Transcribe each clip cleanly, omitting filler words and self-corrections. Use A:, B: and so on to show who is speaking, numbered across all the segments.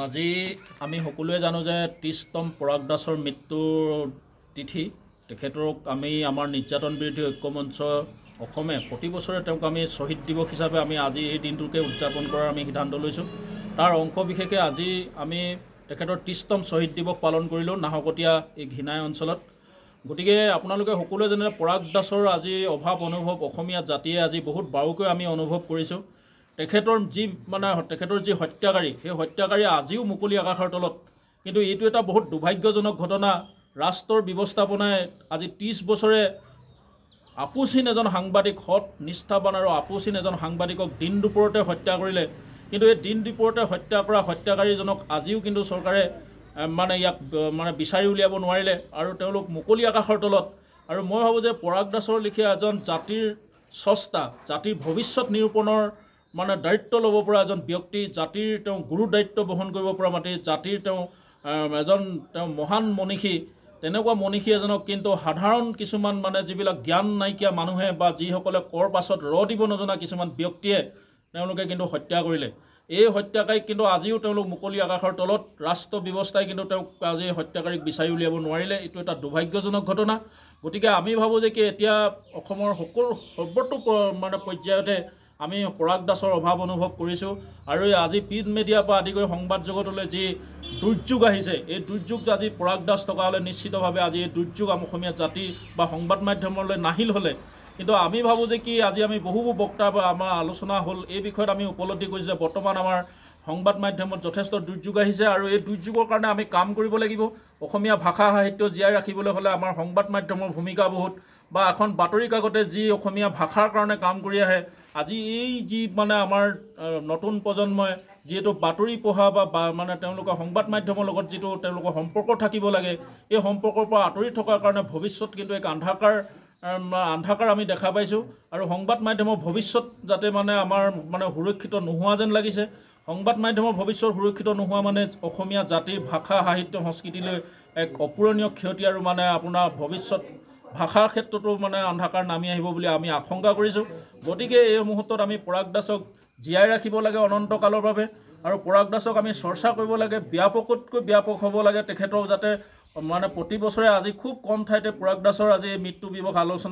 A: আজি আমি সকলোৱে জানো যে ৩০তম পৰাগ দাসৰ মৃত্যুৰ তিথি। তেখেতক আমি আমাৰ নিৰ্যাতন বিৰোধী ঐক্যমঞ্চ অসমে প্ৰতি বছৰে তেওঁক আমি শ্বহীদ দিৱস হিচাপে আমি আজি এই দিনটোকে উদযাপন কৰাৰ আমি সিদ্ধান্ত লৈছোঁ। তাৰ অংশ বিশেষে আজি আমি তেখেতৰ ৩০তম শ্বহীদ দিৱস পালন কৰিলোঁ নাহকটীয়া এই ঘিনাই অঞ্চলত। গতিকে আপোনালোকে সকলোৱে জানে পৰাগ দাসৰ আজি অভাৱ অনুভৱ অসমীয়া জাতিয়ে আজি বহুত বাৰুকৈ আমি অনুভৱ কৰিছোঁ। তেখেতৰ যি হত্যাকাৰী সেই হত্যাকাৰী আজিও মুকলি আকাশৰ তলত। কিন্তু এইটো এটা বহুত দুৰ্ভাগ্যজনক ঘটনা। ৰাষ্ট্ৰৰ ব্যৱস্থাপনাই আজি ৩০ বছৰে আপোচহীন এজন সাংবাদিক, সৎ নিষ্ঠাবান আৰু আপোচহীন এজন সাংবাদিকক দিন দুপৰতে হত্যা কৰিলে। কিন্তু এই দিন দুপৰতে হত্যা কৰা হত্যাকাৰীজনক আজিও কিন্তু চৰকাৰে ইয়াক বিচাৰি উলিয়াব নোৱাৰিলে আৰু তেওঁলোক মুকলি আকাশৰ তলত। আৰু মই ভাবোঁ যে পৰাগ দাসৰ লেখীয়া এজন জাতিৰ স্ৰষ্টা, জাতিৰ ভৱিষ্যত নিৰূপণৰ দায়িত্ব ল'ব পৰা এজন ব্যক্তি, জাতিৰ তেওঁ গুৰু দায়িত্ব বহন কৰিব পৰা জাতিৰ তেওঁ মহান মনীষী, তেনেকুৱা মনীষী এজনক কিন্তু সাধাৰণ কিছুমান যিবিলাক জ্ঞান নাইকিয়া মানুহে বা যিসকলে কৰ পাছত দিব নজনা কিছুমান ব্যক্তিয়ে তেওঁলোকে কিন্তু হত্যা কৰিলে। এই হত্যাকাৰীক কিন্তু আজিও তেওঁলোক মুকলি আকাশৰ তলত। ৰাষ্ট্ৰ ব্যৱস্থাই কিন্তু তেওঁক আজি হত্যাকাৰীক বিচাৰি উলিয়াব নোৱাৰিলে। এইটো এটা দুৰ্ভাগ্যজনক ঘটনা। গতিকে আমি ভাবোঁ যে এতিয়া অসমৰ সৰ্বতো পৰ্যায়তে আমি পৰাগ দাসৰ অভাৱ অনুভৱ কৰিছোঁ। আৰু আজি প্ৰিণ্ট মিডিয়াৰ পৰা আদি কৰি সংবাদ জগতলৈ যি দুৰ্যোগ আহিছে, এই দুৰ্যোগ আজি পৰাগ দাস থকা হ'লে নিশ্চিতভাৱে আজি এই দুৰ্যোগ অসমীয়া জাতি বা সংবাদ মাধ্যমলৈ নাহিল হ'লে। কিন্তু আমি ভাবোঁ যে আজি আমি বহুবোৰ বক্তা বা আমাৰ আলোচনা হ'ল, এই বিষয়ত আমি উপলব্ধি কৰিছোঁ যে বৰ্তমান আমাৰ সংবাদ মাধ্যমত যথেষ্ট দুৰ্যোগ আহিছে আৰু এই দুৰ্যোগৰ কাৰণে আমি কাম কৰিব লাগিব। অসমীয়া ভাষা সাহিত্য জীয়াই ৰাখিবলৈ হ'লে আমাৰ সংবাদ মাধ্যমৰ ভূমিকা বহুত, বা এখন বাতৰি কাকতে যি অসমীয়া ভাষাৰ কাৰণে কাম কৰি আহে, আজি এই যি আমাৰ নতুন প্ৰজন্মই যিহেতু বাতৰি পঢ়া বা তেওঁলোকৰ সংবাদ মাধ্যমৰ লগত যিটো তেওঁলোকৰ সম্পৰ্ক থাকিব লাগে, এই সম্পৰ্কৰ পৰা আঁতৰি থকাৰ কাৰণে ভৱিষ্যত কিন্তু এক আন্ধাকাৰ আমি দেখা পাইছোঁ। আৰু সংবাদ মাধ্যমৰ ভৱিষ্যত যাতে আমাৰ সুৰক্ষিত নোহোৱা যেন লাগিছে। সংবাদ মাধ্যমৰ ভৱিষ্যত সুৰক্ষিত নোহোৱা অসমীয়া জাতিৰ ভাষা সাহিত্য সংস্কৃতিলৈ এক অপূৰণীয় ক্ষতি আৰু আপোনাৰ ভৱিষ্যত ভাষাৰ ক্ষেত্ৰতো অন্ধকাৰ নামি আহিব বুলি আমি আশংকা কৰিছোঁ। গতিকে এই মুহূৰ্তত আমি পৰাগ দাসক জীয়াই ৰাখিব লাগে অনন্তকালৰ বাবে, আৰু পৰাগ দাসক আমি চৰ্চা কৰিব লাগে, ব্যাপকতকৈ ব্যাপক হ'ব লাগে। তেখেতক যাতে প্ৰতি বছৰে আজি খুব কম ঠাইতে পৰাগ দাসৰ আজি মৃত্যু দিৱস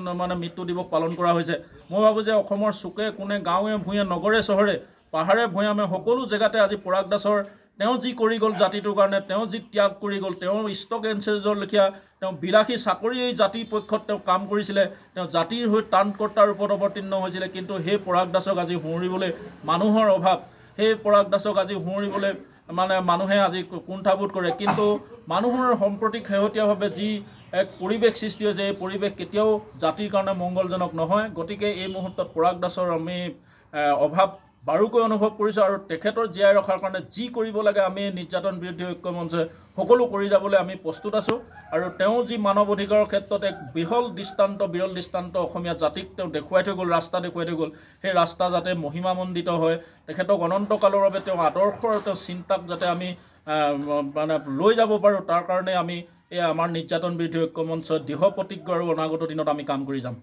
A: মৃত্যু দিৱস পালন কৰা হৈছে। মই ভাবোঁ যে অসমৰ চুকে কোণে গাঁৱে ভূঞে নগৰে চহৰে পাহাৰে ভৈয়ামে সকলো জেগাতে আজি পৰাগ দাসৰ তেওঁ যি কৰি গ'ল জাতিটোৰ কাৰণে, তেওঁ যি ত্যাগ কৰি গ'ল, তেওঁৰ ষ্টক এক্সচেঞ্জৰ লেখীয়া তেওঁ বিলাসী চাকৰি এই জাতিৰ পক্ষত তেওঁ কাম কৰিছিলে, তেওঁ জাতিৰ হৈ ত্ৰাণকৰ্তাৰ ৰূপত অৱতীৰ্ণ হৈছিলে। কিন্তু সেই পৰাগ দাসক আজি সুঁৱৰিবলৈ মানুহৰ অভাৱ, সেই পৰাগ দাসক আজি সুঁৱৰিবলৈ মানুহে আজি কুণ্ঠাবোধ কৰে। কিন্তু মানুহৰ সম্প্ৰতি শেহতীয়াভাৱে যি এক পৰিৱেশ সৃষ্টি হৈছে, এই পৰিৱেশ কেতিয়াও জাতিৰ কাৰণে মংগলজনক নহয়। গতিকে এই মুহূৰ্তত পৰাগ দাসৰ আমি অভাৱ বাৰুকৈ অনুভৱ কৰিছোঁ আৰু তেখেতৰ জীয়াই ৰখাৰ কাৰণে যি কৰিব লাগে আমি নিৰ্যাতন বিৰোধী ঐক্যমঞ্চে সকলো কৰি যাবলৈ আমি প্ৰস্তুত আছোঁ। আৰু তেওঁ যি মানৱ অধিকাৰৰ ক্ষেত্ৰত এক বিৰল দৃষ্টান্ত অসমীয়া জাতিক তেওঁ দেখুৱাই থৈ গ'ল, ৰাস্তা দেখুৱাই থৈ গ'ল, সেই ৰাস্তা যাতে মহিমামণ্ডিত হয়, তেখেতক অনন্তকালৰ বাবে তেওঁ আদৰ্শ আৰু তেওঁ চিন্তাক যাতে আমি লৈ যাব পাৰোঁ, তাৰ কাৰণে আমি আমাৰ নিৰ্যাতন বিৰোধী ঐক্যমঞ্চ দৃঢ় প্ৰতিজ্ঞ আৰু অনাগত দিনত আমি কাম কৰি যাম।